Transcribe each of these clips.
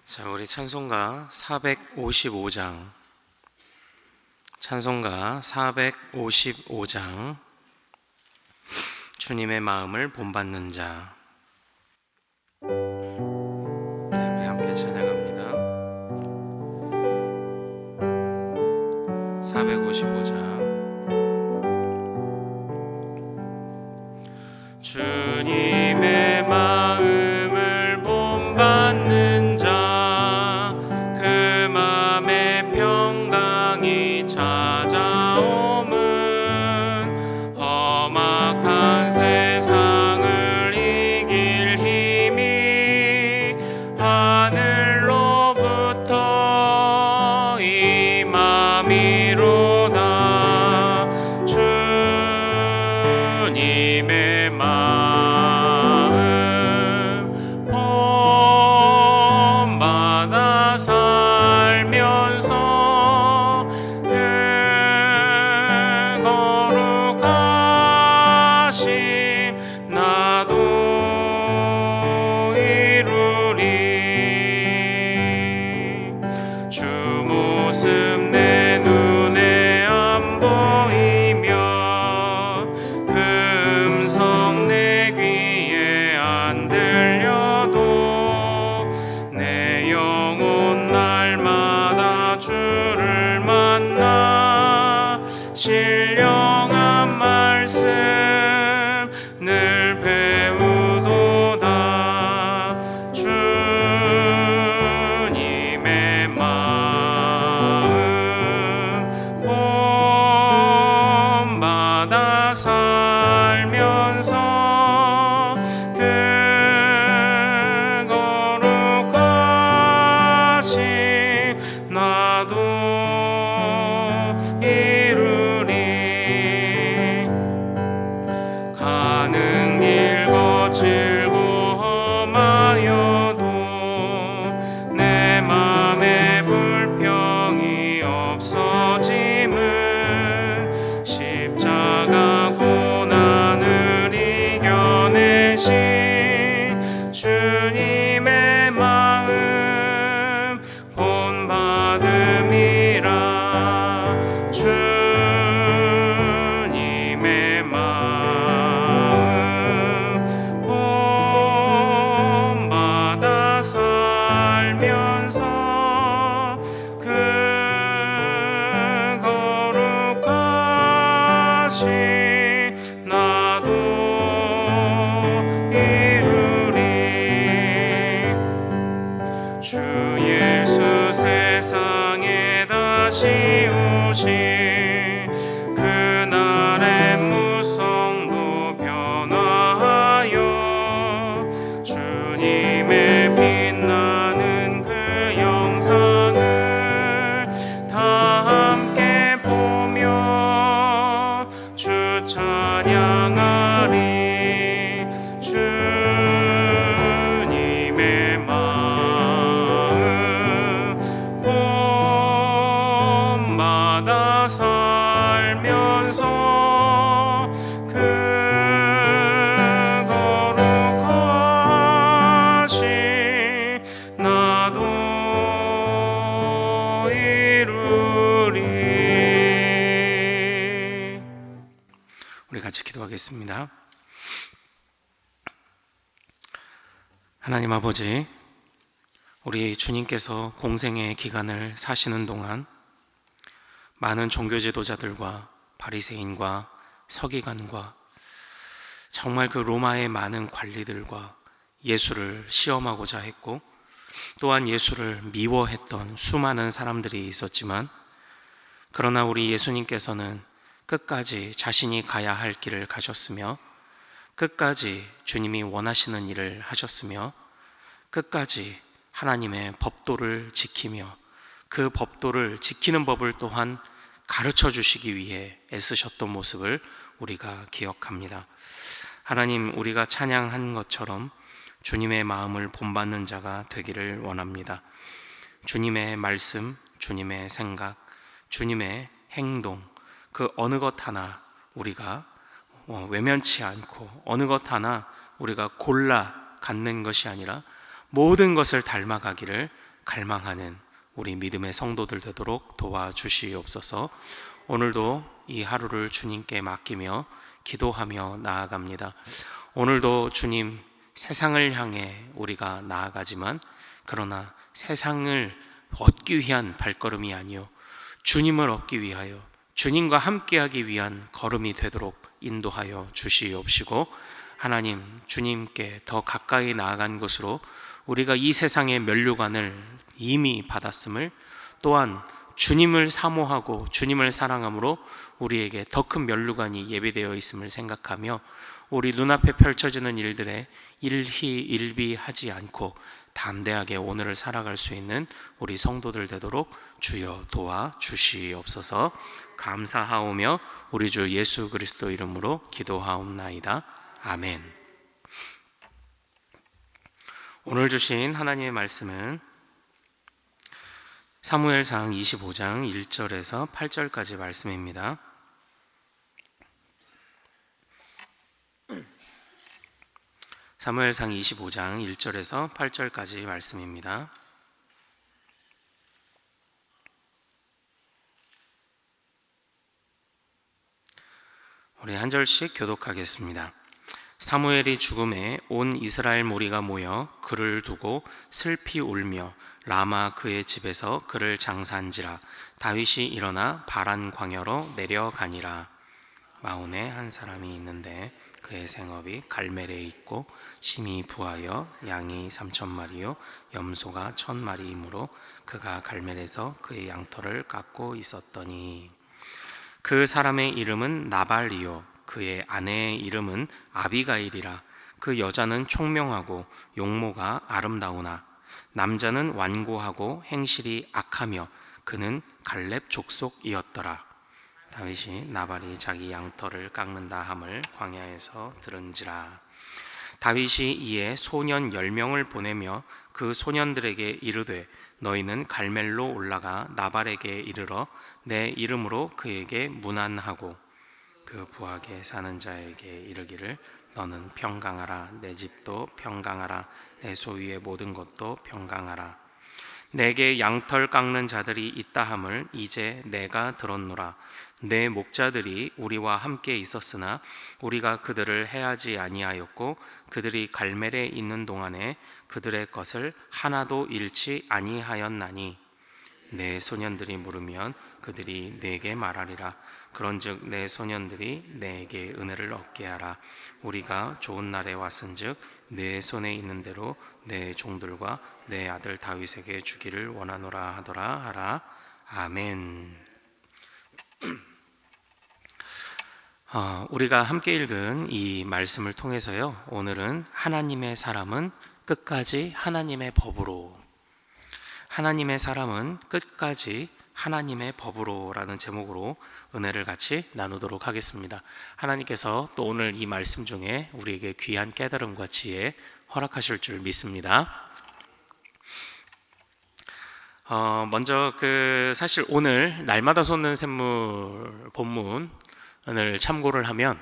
자, 우리 찬송가 455장, 찬송가 455장, 주님의 마음을 본받는 자. 네, 우리 함께 찬양합니다. 455장. 주님의 마음을 본받는 자, 그 맘에 평강이 찾아옴은 험악한 세상을 이길 힘이 하늘로부터 임함이로다. 주님의 마음 본받아 살면서 그 거룩하심 나도 이루리. 주 모습 내 눈에 안 보이며 그 음성 내 귀에 안 들려도 내 영혼 날마다 주를 만나 신령한 말씀 늘 배우도다. 주님의 마음 본받아 살면서 그 거룩하심 나도 이루리. 가는 길 거칠고 험하여도 내 맘에 불평이 없어짐은 십자가 고난을 이겨내신 주님의 마음 본받음이라. 주님의 마음 본받아 살면서 그 거룩하심 나도 이루리. 주 예수 세상에 다시 오신 그날의 무성도 변화하여 주님의 빛나는 그 영상을 다 함께 보며 주 찬양하리. 주님의 마음 본받아 살면서 그 거룩하심 나도 이루리. 우리 같이 기도하겠습니다. 하나님 아버지, 우리 주님께서 공생의 기간을 사시는 동안 많은 종교 지도자들과 바리새인과 서기관과 정말 그 로마의 많은 관리들과 예수를 시험하고자 했고 또한 예수를 미워했던 수많은 사람들이 있었지만, 그러나 우리 예수님께서는 끝까지 자신이 가야 할 길을 가셨으며 끝까지 주님이 원하시는 일을 하셨으며 끝까지 하나님의 법도를 지키며 그 법도를 지키는 법을 또한 가르쳐 주시기 위해 애쓰셨던 모습을 우리가 기억합니다. 하나님, 우리가 찬양한 것처럼 주님의 마음을 본받는 자가 되기를 원합니다. 주님의 말씀, 주님의 생각, 주님의 행동, 그 어느 것 하나 우리가 외면치 않고 어느 것 하나 우리가 골라 갖는 것이 아니라 모든 것을 닮아가기를 갈망하는 우리 믿음의 성도들 되도록 도와주시옵소서. 오늘도 이 하루를 주님께 맡기며 기도하며 나아갑니다. 오늘도 주님, 세상을 향해 우리가 나아가지만 그러나 세상을 얻기 위한 발걸음이 아니요 주님을 얻기 위하여 주님과 함께하기 위한 걸음이 되도록 인도하여 주시옵시고, 하나님, 주님께 더 가까이 나아간 것으로 우리가 이 세상의 면류관을 이미 받았음을, 또한 주님을 사모하고 주님을 사랑함으로 우리에게 더 큰 면류관이 예비되어 있음을 생각하며 우리 눈앞에 펼쳐지는 일들에 일희일비하지 않고 담대하게 오늘을 살아갈 수 있는 우리 성도들 되도록 주여 도와주시옵소서. 감사하오며 우리 주 예수 그리스도 이름으로 기도하옵나이다. 아멘. 오늘 주신 하나님의 말씀은 사무엘상 25장 1절에서 8절까지 말씀입니다. 사무엘상 25장 1절에서 8절까지 말씀입니다. 우리 한 절씩 교독하겠습니다. 사무엘이 죽음에 온 이스라엘 무리가 모여 그를 두고 슬피 울며 라마 그의 집에서 그를 장사한지라. 다윗이 일어나 바란 광야로 내려가니라. 마온에 한 사람이 있는데 그의 생업이 갈멜에 있고 심이 부하여 양이 3,000마리요 염소가 1,000마리이므로 그가 갈멜에서 그의 양털을 깎고 있었더니, 그 사람의 이름은 나발이요 그의 아내의 이름은 아비가일이라. 그 여자는 총명하고 용모가 아름다우나 남자는 완고하고 행실이 악하며 그는 갈렙 족속이었더라. 다윗이 나발이 자기 양털을 깎는다 함을 광야에서 들은지라. 다윗이 이에 소년 10명을 보내며 그 소년들에게 이르되 너희는 갈멜로 올라가 나발에게 이르러 내 이름으로 그에게 문안하고 그 부하게 사는 자에게 이르기를 너는 평강하라. 내 집도 평강하라. 내 소유의 모든 것도 평강하라. 내게 양털 깎는 자들이 있다 함을 이제 내가 들었노라. 내 목자들이 우리와 함께 있었으나 우리가 그들을 해하지 아니하였고 그들이 갈멜에 있는 동안에 그들의 것을 하나도 잃지 아니하였나니 내 소년들이 물으면 그들이 내게 말하리라. 그런즉 내 소년들이 내게 은혜를 얻게 하라. 우리가 좋은 날에 왔은즉 내 손에 있는 대로 내 종들과 내 아들 다윗에게 주기를 원하노라 하더라 하라. 아멘. 우리가 함께 읽은 이 말씀을 통해서요, 오늘은 하나님의 사람은 끝까지 하나님의 법으로, 하나님의 사람은 끝까지 하나님의 법으로 라는 제목으로 은혜를 같이 나누도록 하겠습니다. 하나님께서 또 오늘 이 말씀 중에 우리에게 귀한 깨달음과 지혜 허락하실 줄 믿습니다. 먼저 사실 오늘 날마다 솟는 샘물 본문을 참고를 하면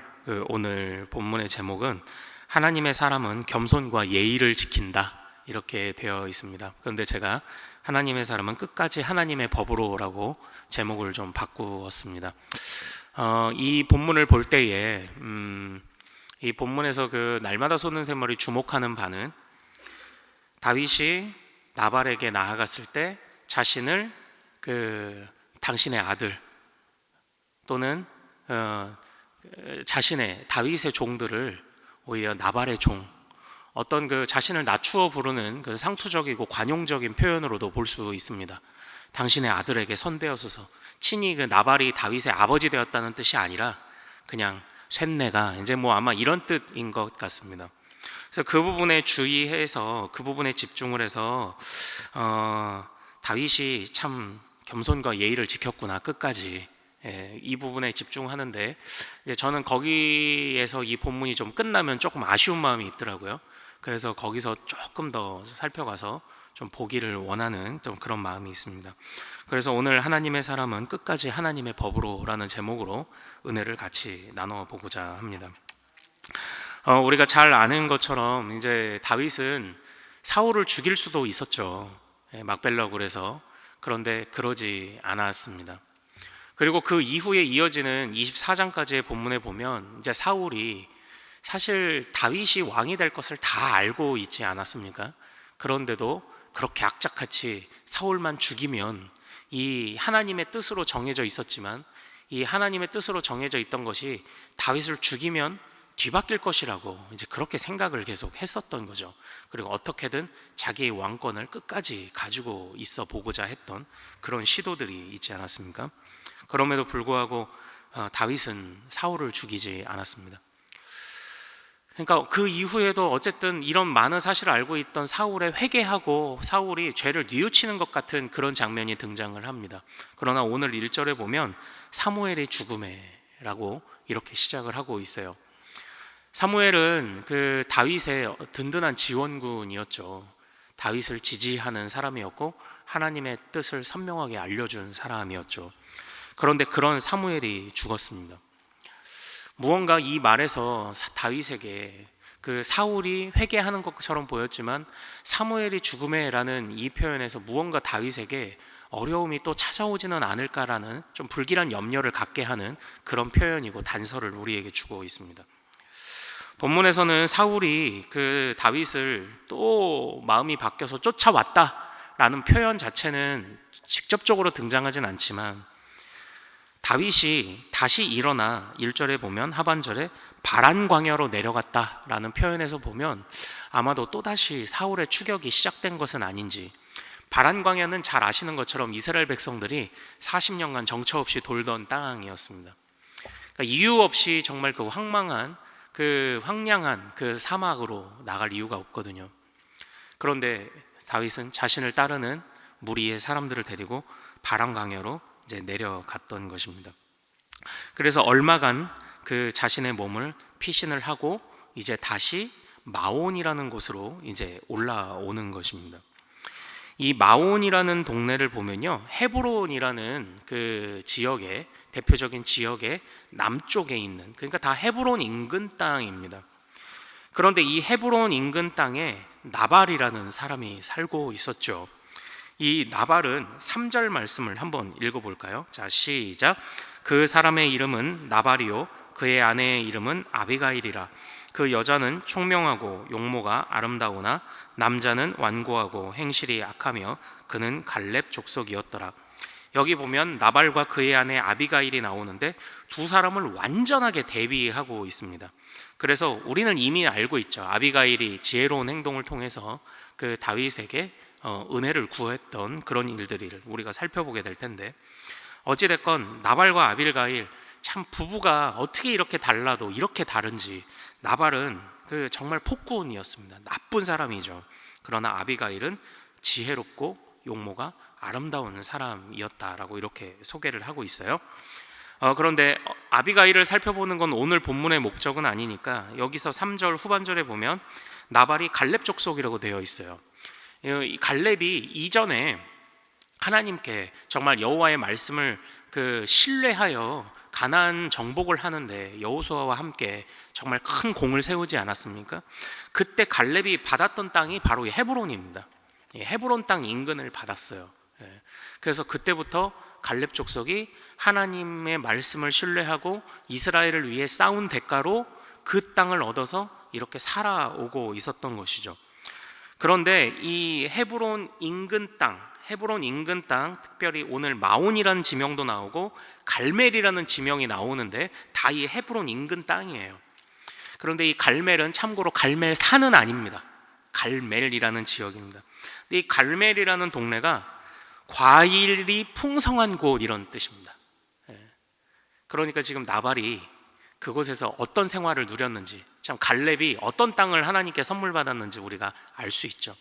오늘 본문의 제목은 하나님의 사람은 겸손과 예의를 지킨다 이렇게 되어 있습니다. 그런데 제가 하나님의 사람은 끝까지 하나님의 법으로라고 제목을 좀 바꾸었습니다. 이 본문을 볼 때에 이 본문에서 그 날마다 솟는 샘물이 주목하는 바는 다윗이 나발에게 나아갔을 때 자신을 당신의 아들 또는 자신의 다윗의 종들을 오히려 나발의 종, 어떤 자신을 낮추어 부르는 상투적이고 관용적인 표현으로도 볼 수 있습니다. 당신의 아들에게 선대어서서, 친히 나발이 다윗의 아버지 되었다는 뜻이 아니라 그냥 쇳내가 이제 아마 이런 뜻인 것 같습니다. 그래서 그 부분에 주의해서 그 부분에 집중을 해서 다윗이 참 겸손과 예의를 지켰구나 끝까지, 이 부분에 집중하는데 저는 거기에서 이 본문이 좀 끝나면 조금 아쉬운 마음이 있더라고요. 그래서 거기서 조금 더 살펴가서 좀 보기를 원하는 좀 그런 마음이 있습니다. 그래서 오늘 하나님의 사람은 끝까지 하나님의 법으로라는 제목으로 은혜를 같이 나눠보고자 합니다. 우리가 잘 아는 것처럼 이제 다윗은 사울을 죽일 수도 있었죠. 막벨라고 그래서. 그런데 그러지 않았습니다. 그리고 그 이후에 이어지는 24장까지의 본문에 보면 이제 사울이 사실 다윗이 왕이 될 것을 다 알고 있지 않았습니까? 그런데도 그렇게 악착같이 사울만 죽이면, 이 하나님의 뜻으로 정해져 있었지만 이 하나님의 뜻으로 정해져 있던 것이 다윗을 죽이면 뒤바뀔 것이라고 이제 그렇게 생각을 계속 했었던 거죠. 그리고 어떻게든 자기의 왕권을 끝까지 가지고 있어 보고자 했던 그런 시도들이 있지 않았습니까? 그럼에도 불구하고 다윗은 사울을 죽이지 않았습니다. 그러니까 그 이후에도 어쨌든 이런 많은 사실을 알고 있던 사울에 회개하고 사울이 죄를 뉘우치는 것 같은 그런 장면이 등장을 합니다. 그러나 오늘 1절에 보면 사무엘의 죽음에라고 이렇게 시작을 하고 있어요. 사무엘은 그 다윗의 든든한 지원군이었죠. 다윗을 지지하는 사람이었고 하나님의 뜻을 선명하게 알려준 사람이었죠. 그런데 그런 사무엘이 죽었습니다. 무언가 이 말에서 다윗에게 그 사울이 회개하는 것처럼 보였지만 사무엘이 죽음에라는 이 표현에서 무언가 다윗에게 어려움이 또 찾아오지는 않을까라는 좀 불길한 염려를 갖게 하는 그런 표현이고 단서를 우리에게 주고 있습니다. 본문에서는 사울이 그 다윗을 또 마음이 바뀌어서 쫓아왔다라는 표현 자체는 직접적으로 등장하진 않지만 다윗이 다시 일어나 1절에 보면 하반절에 바란 광야로 내려갔다라는 표현에서 보면 아마도 또다시 사울의 추격이 시작된 것은 아닌지. 바란 광야는 잘 아시는 것처럼 이스라엘 백성들이 40년간 정처 없이 돌던 땅이었습니다. 그러니까 이유 없이 정말 그 황량한 그 사막으로 나갈 이유가 없거든요. 그런데 다윗은 자신을 따르는 무리의 사람들을 데리고 바란 광야로 이제 내려갔던 것입니다. 그래서 얼마간 그 자신의 몸을 피신을 하고 이제 다시 마온이라는 곳으로 이제 올라오는 것입니다. 이 마온이라는 동네를 보면요, 헤브론이라는 그 지역의 대표적인 지역의 남쪽에 있는, 그러니까 다 헤브론 인근 땅입니다. 그런데 이 헤브론 인근 땅에 나발이라는 사람이 살고 있었죠. 이 나발은 3절 말씀을 한번 읽어볼까요? 자, 시작. 그 사람의 이름은 나발이요 그의 아내의 이름은 아비가일이라. 그 여자는 총명하고 용모가 아름다우나 남자는 완고하고 행실이 악하며 그는 갈렙 족속이었더라. 여기 보면 나발과 그의 아내 아비가일이 나오는데 두 사람을 완전하게 대비하고 있습니다. 그래서 우리는 이미 알고 있죠. 아비가일이 지혜로운 행동을 통해서 그 다윗에게 은혜를 구했던 그런 일들을 우리가 살펴보게 될 텐데, 어찌됐건 나발과 아비가일 참 부부가 어떻게 이렇게 달라도 이렇게 다른지. 나발은 그 정말 폭군이었습니다. 나쁜 사람이죠. 그러나 아비가일은 지혜롭고 용모가 아름다운 사람이었다라고 이렇게 소개를 하고 있어요. 그런데 아비가일을 살펴보는 건 오늘 본문의 목적은 아니니까 여기서 3절 후반절에 보면 나발이 갈렙 족속이라고 되어 있어요. 이 갈렙이 이전에 하나님께 정말 여호와의 말씀을 신뢰하여 가나안 정복을 하는데 여호수아와 함께 정말 큰 공을 세우지 않았습니까? 그때 갈렙이 받았던 땅이 바로 헤브론입니다. 헤브론 땅 인근을 받았어요. 그래서 그때부터 갈렙 족속이 하나님의 말씀을 신뢰하고 이스라엘을 위해 싸운 대가로 그 땅을 얻어서 이렇게 살아오고 있었던 것이죠. 그런데 이 헤브론 인근 땅, 특별히 오늘 마온이라는 지명도 나오고 갈멜이라는 지명이 나오는데 다 이 헤브론 인근 땅이에요. 그런데 이 갈멜은 참고로 갈멜 산은 아닙니다. 갈멜이라는 지역입니다. 근데 이 갈멜이라는 동네가 과일이 풍성한 곳 이런 뜻입니다. 그러니까 지금 나발이 그곳에서 어떤 생활을 누렸는지, 참 갈렙이 어떤 땅을 하나님께 선물 받았는지 우리가 알 수 있죠.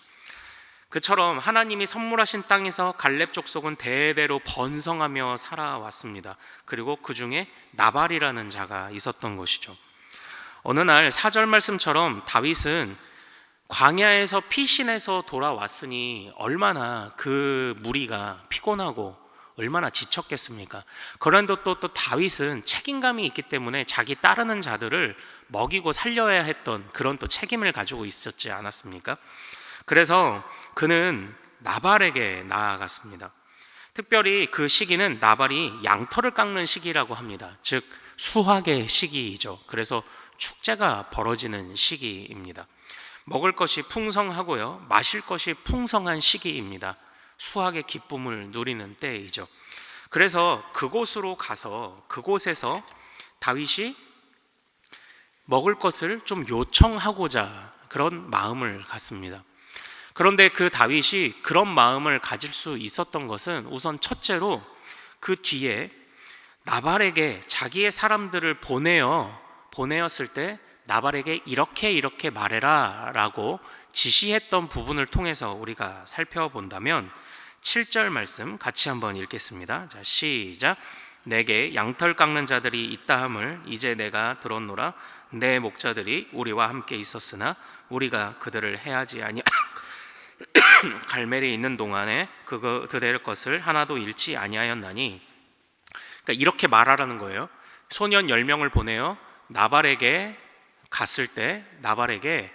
그처럼 하나님이 선물하신 땅에서 갈렙 족속은 대대로 번성하며 살아왔습니다. 그리고 그 중에 나발이라는 자가 있었던 것이죠. 어느 날 4절 말씀처럼 다윗은 광야에서 피신해서 돌아왔으니 얼마나 그 무리가 피곤하고 얼마나 지쳤겠습니까? 그런데 또 다윗은 책임감이 있기 때문에 자기 따르는 자들을 먹이고 살려야 했던 그런 또 책임을 가지고 있었지 않았습니까? 그래서 그는 나발에게 나아갔습니다. 특별히 그 시기는 나발이 양털을 깎는 시기라고 합니다. 즉 수확의 시기이죠. 그래서 축제가 벌어지는 시기입니다. 먹을 것이 풍성하고요, 마실 것이 풍성한 시기입니다. 수확의 기쁨을 누리는 때이죠. 그래서 그곳에서 다윗이 먹을 것을 좀 요청하고자 그런 마음을 갖습니다. 그런데 그 다윗이 그런 마음을 가질 수 있었던 것은 우선 첫째로 그 뒤에 나발에게 자기의 사람들을 보내었을 때 나발에게 이렇게 말해라 라고 지시했던 부분을 통해서 우리가 살펴본다면 7절 말씀 같이 한번 읽겠습니다. 자, 시작. 내게 양털 깎는 자들이 있다 함을 이제 내가 들었노라. 내 목자들이 우리와 함께 있었으나 우리가 그들을 해하지 아니 갈멜이 있는 동안에 그들의 것을 하나도 잃지 아니하였나니. 그러니까 이렇게 말하라는 거예요. 소년 10명을 보내어 나발에게 갔을 때 나발에게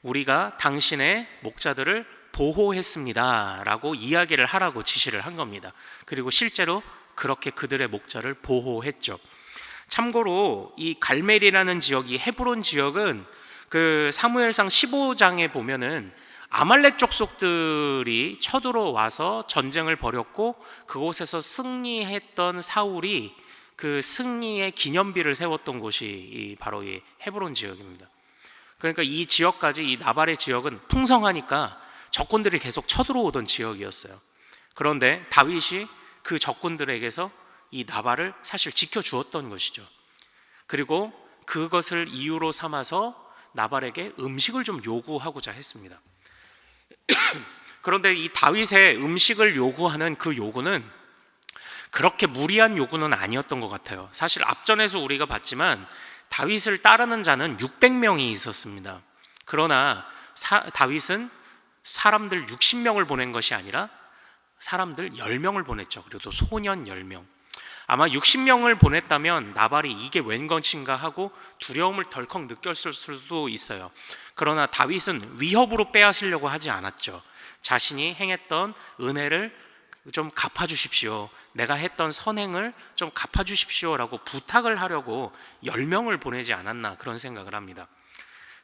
우리가 당신의 목자들을 보호했습니다 라고 이야기를 하라고 지시를 한 겁니다. 그리고 실제로 그렇게 그들의 목자를 보호했죠. 참고로 이 갈멜이라는 지역이 헤브론 지역은 그 사무엘상 15장에 보면은 아말렉 족속들이 쳐들어와서 전쟁을 벌였고 그곳에서 승리했던 사울이 그 승리의 기념비를 세웠던 곳이 바로 이 헤브론 지역입니다. 그러니까 이 지역까지, 이 나발의 지역은 풍성하니까 적군들이 계속 쳐들어오던 지역이었어요. 그런데 다윗이 그 적군들에게서 이 나발을 사실 지켜주었던 것이죠. 그리고 그것을 이유로 삼아서 나발에게 음식을 좀 요구하고자 했습니다. 그런데 이 다윗의 음식을 요구하는 그 요구는 그렇게 무리한 요구는 아니었던 것 같아요. 사실 앞전에서 우리가 봤지만 다윗을 따르는 자는 600명이 있었습니다. 그러나 다윗은 사람들 60명을 보낸 것이 아니라 사람들 10명을 보냈죠. 그리고 또 소년 10명. 아마 60명을 보냈다면 나발이 이게 웬 것인가 하고 두려움을 덜컥 느꼈을 수도 있어요. 그러나 다윗은 위협으로 빼앗으려고 하지 않았죠. 자신이 행했던 은혜를 좀 갚아주십시오, 내가 했던 선행을 좀 갚아주십시오 라고 부탁을 하려고 10명을 보내지 않았나 그런 생각을 합니다.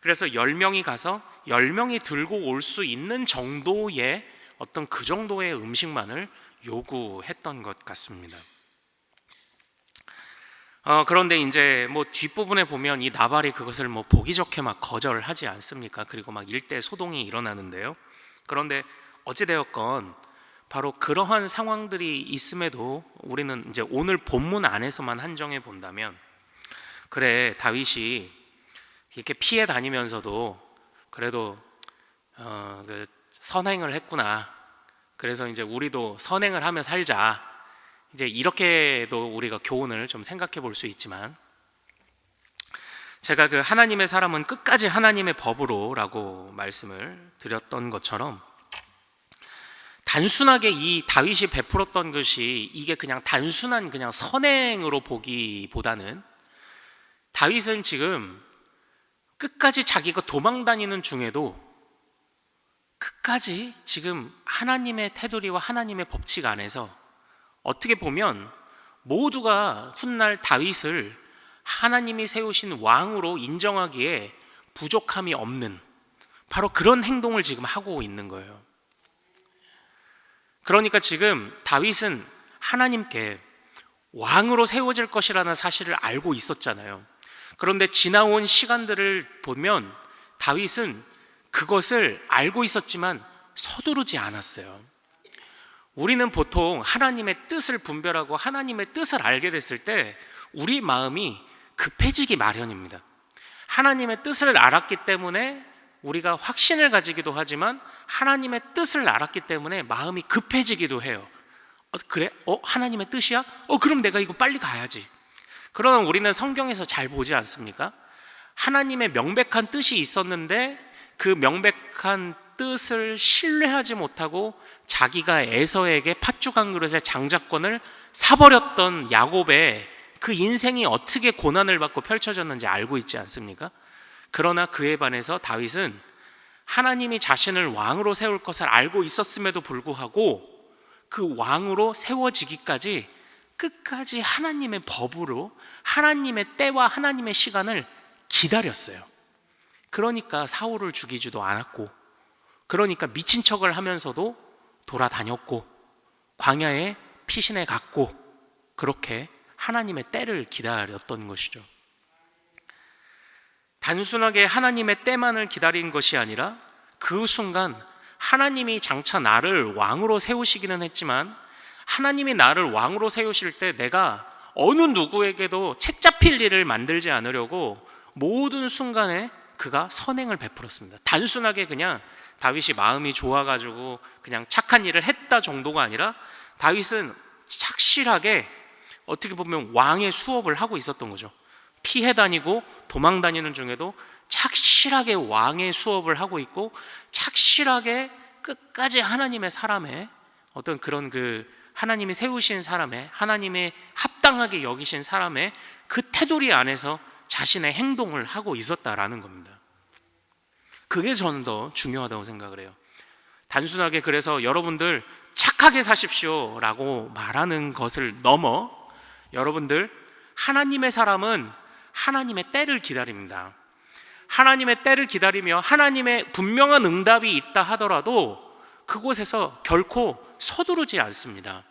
그래서 10명이 가서 10명이 들고 올 수 있는 정도의 어떤 그 정도의 음식만을 요구했던 것 같습니다. 그런데 이제 뭐 뒷부분에 보면 이 나발이 그것을 뭐 보기 좋게 막 거절을 하지 않습니까? 그리고 막 일대 소동이 일어나는데요. 그런데 어찌되었건 바로 그러한 상황들이 있음에도 우리는 이제 오늘 본문 안에서만 한정해 본다면, 그래 다윗이 이렇게 피해 다니면서도 그래도 그 선행을 했구나. 그래서 이제 우리도 선행을 하며 살자. 이제 이렇게도 우리가 교훈을 좀 생각해 볼 수 있지만, 제가 그 하나님의 사람은 끝까지 하나님의 법으로라고 말씀을 드렸던 것처럼 단순하게 이 다윗이 베풀었던 것이 이게 그냥 단순한 그냥 선행으로 보기보다는 다윗은 지금 끝까지 자기가 도망다니는 중에도 끝까지 지금 하나님의 테두리와 하나님의 법칙 안에서 어떻게 보면 모두가 훗날 다윗을 하나님이 세우신 왕으로 인정하기에 부족함이 없는 바로 그런 행동을 지금 하고 있는 거예요. 그러니까 지금 다윗은 하나님께 왕으로 세워질 것이라는 사실을 알고 있었잖아요. 그런데 지나온 시간들을 보면 다윗은 그것을 알고 있었지만 서두르지 않았어요. 우리는 보통 하나님의 뜻을 분별하고 하나님의 뜻을 알게 됐을 때 우리 마음이 급해지기 마련입니다. 하나님의 뜻을 알았기 때문에 우리가 확신을 가지기도 하지만 하나님의 뜻을 알았기 때문에 마음이 급해지기도 해요. 그래? 하나님의 뜻이야? 그럼 내가 이거 빨리 가야지. 그러나 우리는 성경에서 잘 보지 않습니까? 하나님의 명백한 뜻이 있었는데 그 명백한 뜻을 신뢰하지 못하고 자기가 에서에게 팥죽 한 그릇의 장자권을 사버렸던 야곱의 그 인생이 어떻게 고난을 받고 펼쳐졌는지 알고 있지 않습니까? 그러나 그에 반해서 다윗은 하나님이 자신을 왕으로 세울 것을 알고 있었음에도 불구하고 그 왕으로 세워지기까지 끝까지 하나님의 법으로 하나님의 때와 하나님의 시간을 기다렸어요. 그러니까 사울을 죽이지도 않았고, 그러니까 미친 척을 하면서도 돌아다녔고, 광야에 피신해 갔고, 그렇게 하나님의 때를 기다렸던 것이죠. 단순하게 하나님의 때만을 기다린 것이 아니라 그 순간 하나님이 장차 나를 왕으로 세우시기는 했지만, 하나님이 나를 왕으로 세우실 때 내가 어느 누구에게도 책 잡힐 일을 만들지 않으려고 모든 순간에 그가 선행을 베풀었습니다. 단순하게 그냥 다윗이 마음이 좋아가지고 그냥 착한 일을 했다 정도가 아니라, 다윗은 착실하게 어떻게 보면 왕의 수업을 하고 있었던 거죠. 피해 다니고 도망 다니는 중에도 착실하게 왕의 수업을 하고 있고, 착실하게 끝까지 하나님의 사람의 어떤 그런 하나님이 세우신 사람의, 하나님의 합당하게 여기신 사람의 그 테두리 안에서 자신의 행동을 하고 있었다라는 겁니다. 그게 저는 더 중요하다고 생각을 해요. 단순하게 그래서 여러분들 착하게 사십시오 라고 말하는 것을 넘어, 여러분들 하나님의 사람은 하나님의 때를 기다립니다. 하나님의 때를 기다리며 하나님의 분명한 응답이 있다 하더라도 그곳에서 결코 서두르지 않습니다.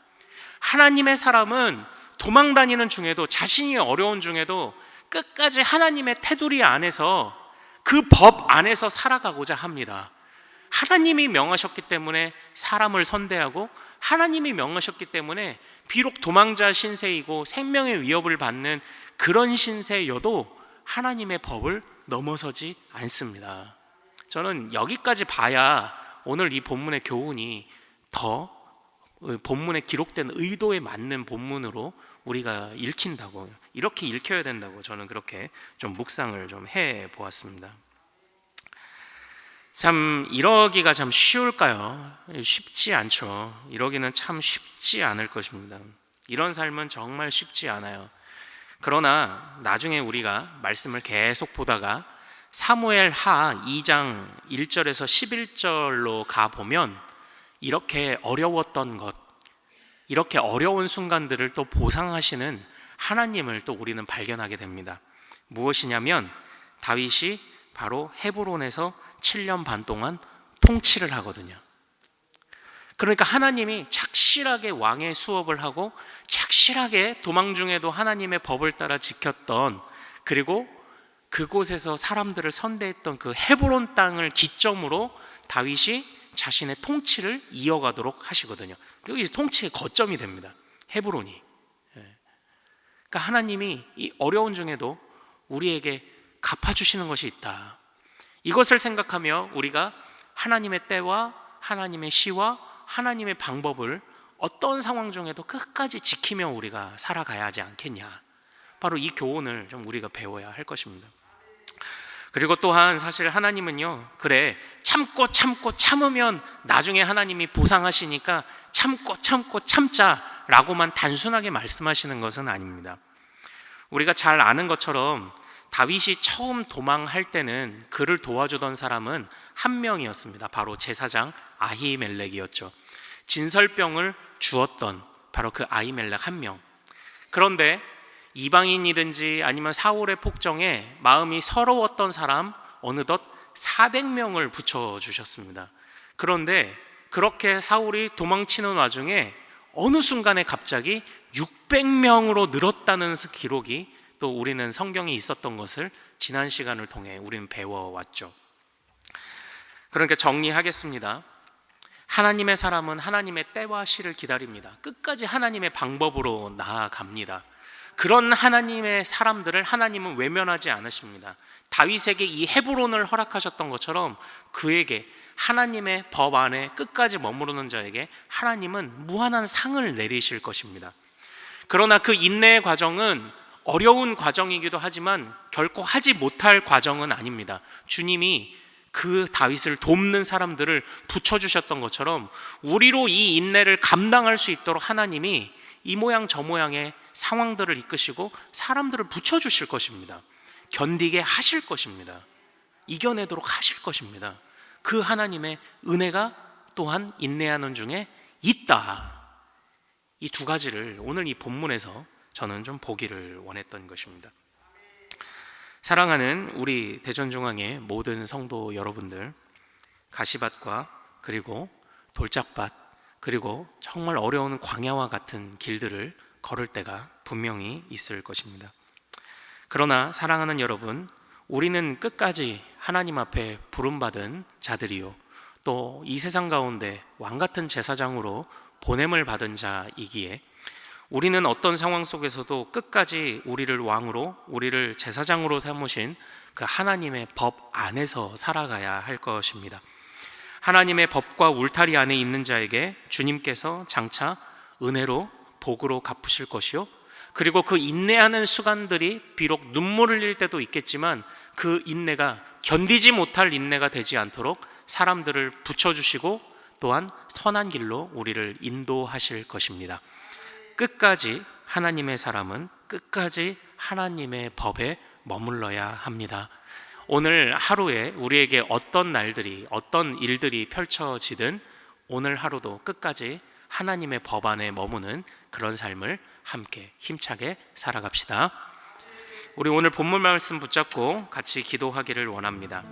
하나님의 사람은 도망 다니는 중에도, 자신이 어려운 중에도 끝까지 하나님의 테두리 안에서, 그 법 안에서 살아가고자 합니다. 하나님이 명하셨기 때문에 사람을 선대하고, 하나님이 명하셨기 때문에 비록 도망자 신세이고 생명의 위협을 받는 그런 신세여도 하나님의 법을 넘어서지 않습니다. 저는 여기까지 봐야 오늘 이 본문의 교훈이 더 본문에 기록된 의도에 맞는 본문으로 우리가 읽힌다고, 이렇게 읽혀야 된다고 저는 그렇게 좀 묵상을 좀 해보았습니다. 참 이러기가 참 쉬울까요? 쉽지 않죠. 이러기는 참 쉽지 않을 것입니다. 이런 삶은 정말 쉽지 않아요. 그러나 나중에 우리가 말씀을 계속 보다가 사무엘 하 2장 1절에서 11절로 가보면 이렇게 어려웠던 것, 이렇게 어려운 순간들을 또 보상하시는 하나님을 또 우리는 발견하게 됩니다. 무엇이냐면 다윗이 바로 헤브론에서 7년 반 동안 통치를 하거든요. 그러니까 하나님이 착실하게 왕의 수업을 하고 착실하게 도망 중에도 하나님의 법을 따라 지켰던, 그리고 그곳에서 사람들을 선대했던 그 헤브론 땅을 기점으로 다윗이 자신의 통치를 이어가도록 하시거든요. 이 통치의 거점이 됩니다. 헤브론이. 그러니까 하나님이 이 어려운 중에도 우리에게 갚아주시는 것이 있다. 이것을 생각하며 우리가 하나님의 때와 하나님의 시와 하나님의 방법을 어떤 상황 중에도 끝까지 지키며 우리가 살아가야 하지 않겠냐. 바로 이 교훈을 좀 우리가 배워야 할 것입니다. 그리고 또한 사실 하나님은요, 그래 참고 참으면 나중에 하나님이 보상하시니까 참고 참자 라고만 단순하게 말씀하시는 것은 아닙니다. 우리가 잘 아는 것처럼 다윗이 처음 도망할 때는 그를 도와주던 사람은 한 명이었습니다. 바로 제사장 아히멜렉이었죠. 진설병을 주었던 바로 그 아히멜렉 한 명. 그런데 이방인이든지 아니면 사울의 폭정에 마음이 서러웠던 사람 어느덧 400명을 붙여주셨습니다. 그런데 그렇게 사울이 도망치는 와중에 어느 순간에 갑자기 600명으로 늘었다는 기록이 또 우리는 성경에 있었던 것을 지난 시간을 통해 우리는 배워왔죠. 그러니까 정리하겠습니다. 하나님의 사람은 하나님의 때와 시를 기다립니다. 끝까지 하나님의 방법으로 나아갑니다. 그런 하나님의 사람들을 하나님은 외면하지 않으십니다. 다윗에게 이 헤브론을 허락하셨던 것처럼 그에게 하나님의 법 안에 끝까지 머무르는 자에게 하나님은 무한한 상을 내리실 것입니다. 그러나 그 인내의 과정은 어려운 과정이기도 하지만 결코 하지 못할 과정은 아닙니다. 주님이 그 다윗을 돕는 사람들을 붙여주셨던 것처럼 우리로 이 인내를 감당할 수 있도록 하나님이 이 모양 저 모양의 상황들을 이끄시고 사람들을 붙여주실 것입니다. 견디게 하실 것입니다. 이겨내도록 하실 것입니다. 그 하나님의 은혜가 또한 인내하는 중에 있다. 이 두 가지를 오늘 이 본문에서 저는 좀 보기를 원했던 것입니다. 사랑하는 우리 대전중앙의 모든 성도 여러분들, 가시밭과 그리고 돌짝밭, 그리고 정말 어려운 광야와 같은 길들을 걸을 때가 분명히 있을 것입니다. 그러나 사랑하는 여러분, 우리는 끝까지 하나님 앞에 부름받은 자들이요, 또 이 세상 가운데 왕같은 제사장으로 보냄을 받은 자이기에 우리는 어떤 상황 속에서도 끝까지 우리를 왕으로, 우리를 제사장으로 삼으신 그 하나님의 법 안에서 살아가야 할 것입니다. 하나님의 법과 울타리 안에 있는 자에게 주님께서 장차 은혜로, 복으로 갚으실 것이요, 그리고 그 인내하는 수간들이 비록 눈물을 흘릴 때도 있겠지만 그 인내가 견디지 못할 인내가 되지 않도록 사람들을 붙여주시고 또한 선한 길로 우리를 인도하실 것입니다. 끝까지 하나님의 사람은 끝까지 하나님의 법에 머물러야 합니다. 오늘 하루에 우리에게 어떤 날들이, 어떤 일들이 펼쳐지든 오늘 하루도 끝까지 하나님의 법 안에 머무는 그런 삶을 함께 힘차게 살아갑시다. 우리 오늘 본문 말씀 붙잡고 같이 기도하기를 원합니다.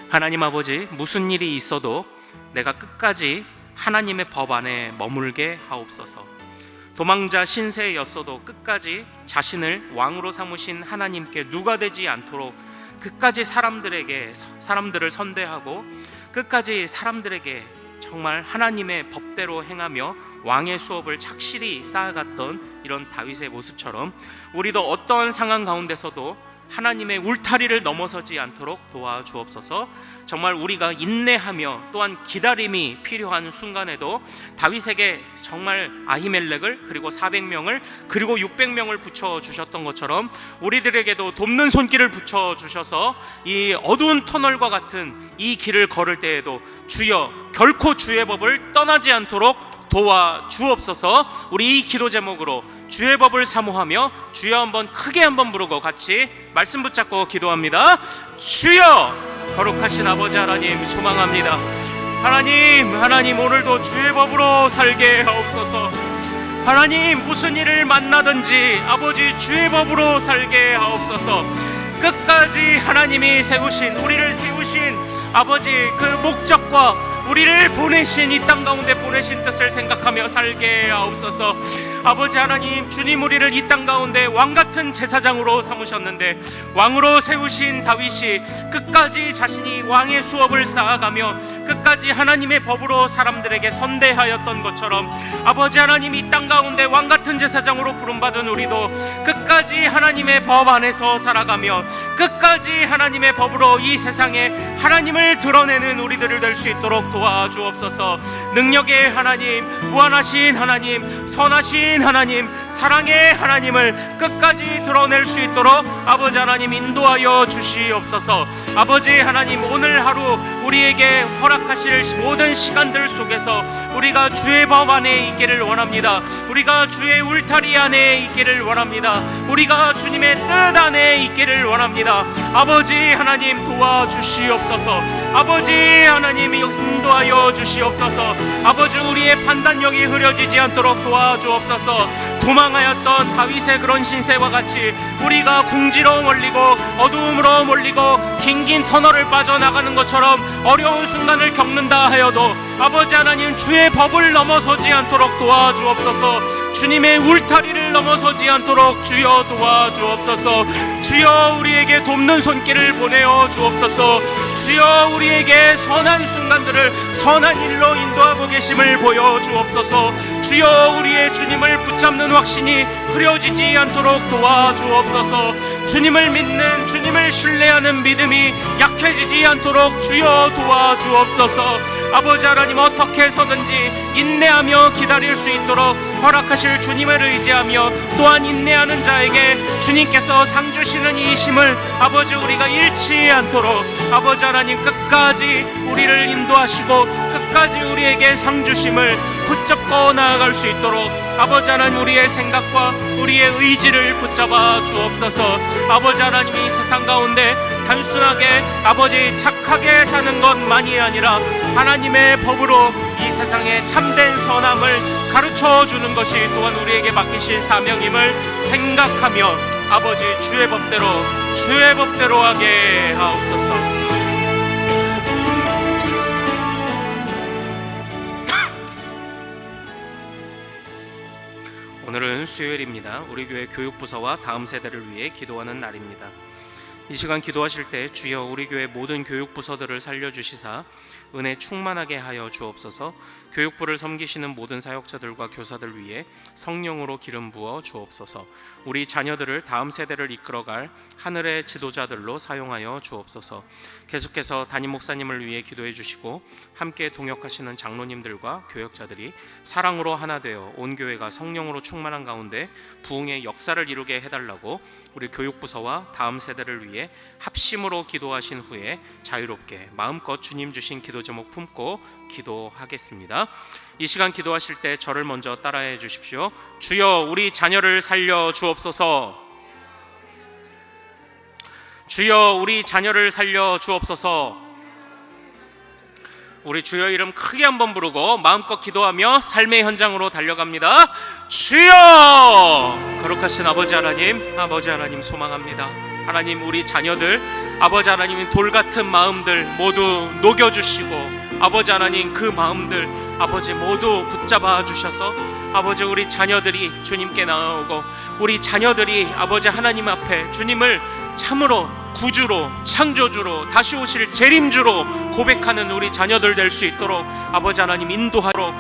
하나님 아버지, 무슨 일이 있어도 내가 끝까지 하나님의 법 안에 머물게 하옵소서. 도망자 신세였어도 끝까지 자신을 왕으로 삼으신 하나님께 누가 되지 않도록 끝까지 사람들을 선대하고 끝까지 사람들에게 정말 하나님의 법대로 행하며 왕의 수업을 착실히 쌓아갔던 이런 다윗의 모습처럼 우리도 어떠한 상황 가운데서도 하나님의 울타리를 넘어서지 않도록 도와주옵소서. 정말 우리가 인내하며 또한 기다림이 필요한 순간에도 다윗에게 정말 아히멜렉을 그리고 400명을 그리고 600명을 붙여주셨던 것처럼 우리들에게도 돕는 손길을 붙여주셔서 이 어두운 터널과 같은 이 길을 걸을 때에도 주여 결코 주의 법을 떠나지 않도록 도와주옵소서. 우리 이 기도 제목으로 주의 법을 사모하며 주여 한번 크게 한번 부르고 같이 말씀 붙잡고 기도합니다. 주여, 거룩하신 아버지 하나님 소망합니다. 하나님 오늘도 주의 법으로 살게 하옵소서. 하나님 무슨 일을 만나든지 아버지 주의 법으로 살게 하옵소서. 끝까지 하나님이 우리를 세우신 아버지 그 목적과 우리를 보내신 이 땅 가운데 보내신 뜻을 생각하며 살게 하옵소서. 아버지 하나님, 주님 우리를 이 땅 가운데 왕같은 제사장으로 삼으셨는데 왕으로 세우신 다윗이 끝까지 자신이 왕의 수업을 쌓아가며 끝까지 하나님의 법으로 사람들에게 선대하였던 것처럼 아버지 하나님, 이 땅 가운데 왕같은 제사장으로 부름받은 우리도 끝까지 하나님의 법 안에서 살아가며 끝까지 하나님의 법으로 이 세상에 하나님을 드러내는 우리들을 될 수 있도록 도와주옵소서. 능력의 하나님, 무한하신 하나님, 선하신 하나님, 사랑의 하나님을 끝까지 드러낼 수 있도록 아버지 하나님 인도하여 주시옵소서. 아버지 하나님, 오늘 하루 우리에게 허락하실 모든 시간들 속에서 우리가 주의 법 안에 있기를 원합니다. 우리가 주의 울타리 안에 있기를 원합니다. 우리가 주님의 뜻 안에 있기를 원합니다. 아버지 하나님 도와주시옵소서. 아버지 하나님 인도하여 주시옵소서. 아버지 우리의 판단력이 흐려지지 않도록 도와주옵소서. 도망하였던 다윗의 그런 신세와 같이 우리가 궁지로 몰리고 어두움으로 몰리고 긴 터널을 빠져나가는 것처럼 어려운 순간을 겪는다 하여도 아버지 하나님 주의 법을 넘어서지 않도록 도와주옵소서. 주님의 울타리를 넘어서지 않도록 주여 도와주옵소서. 주여 우리에게 돕는 손길을 보내어 주옵소서. 주여 우리에게 선한 순간들을 선한 일로 인도하고 계심을 보여주옵소서. 주여 우리의 주님을 붙잡는 확신이 흐려지지 않도록 도와주옵소서. 주님을 믿는, 주님을 신뢰하는 믿음이 약해지지 않도록 주여 도와주옵소서. 아버지 하나님, 어떻게 해서든지 인내하며 기다릴 수 있도록 허락하실 주님을 의지하며 또한 인내하는 자에게 주님께서 상 주시는 이 힘을 아버지 우리가 잃지 않도록 아버지 하나님 끝까지 우리를 인도하시고 끝까지 우리에게 상 주심을 붙잡고 나아갈 수 있도록 아버지 하나님 우리의 생각과 우리의 의지를 붙잡아 주옵소서. 아버지 하나님 이 세상 가운데 단순하게 아버지 착하게 사는 것만이 아니라 하나님의 법으로 이 세상에 참된 선함을 가르쳐 주는 것이 또한 우리에게 맡기신 사명임을 생각하며 아버지 주의 법대로 하게 하옵소서. 오늘은 수요일입니다. 우리 교회 교육부서와 다음 세대를 위해 기도하는 날입니다. 이 시간 기도하실 때 주여 우리 교회 모든 교육부서들을 살려주시사 은혜 충만하게 하여 주옵소서. 교육부를 섬기시는 모든 사역자들과 교사들 위해 성령으로 기름 부어 주옵소서. 우리 자녀들을 다음 세대를 이끌어갈 하늘의 지도자들로 사용하여 주옵소서. 계속해서 담임 목사님을 위해 기도해 주시고 함께 동역하시는 장로님들과 교역자들이 사랑으로 하나 되어 온 교회가 성령으로 충만한 가운데 부흥의 역사를 이루게 해달라고 우리 교육부서와 다음 세대를 위해 합심으로 기도하신 후에 자유롭게 마음껏 주님 주신 기도 제목 품고 기도하겠습니다. 이 시간 기도하실 때 저를 먼저 따라해 주십시오. 주여 우리 자녀를 살려 주옵소서. 주여 우리 자녀를 살려 주옵소서. 우리 주여 이름 크게 한번 부르고 마음껏 기도하며 삶의 현장으로 달려갑니다. 주여! 거룩하신 아버지 하나님 소망합니다. 하나님 우리 자녀들 아버지 하나님 돌같은 마음들 모두 녹여주시고 아버지 하나님 그 마음들 아버지 모두 붙잡아 주셔서 아버지 우리 자녀들이 주님께 나아오고 우리 자녀들이 아버지 하나님 앞에 주님을 참으로 구주로 창조주로 다시 오실 재림주로 고백하는 우리 자녀들 될 수 있도록 아버지 하나님 인도하러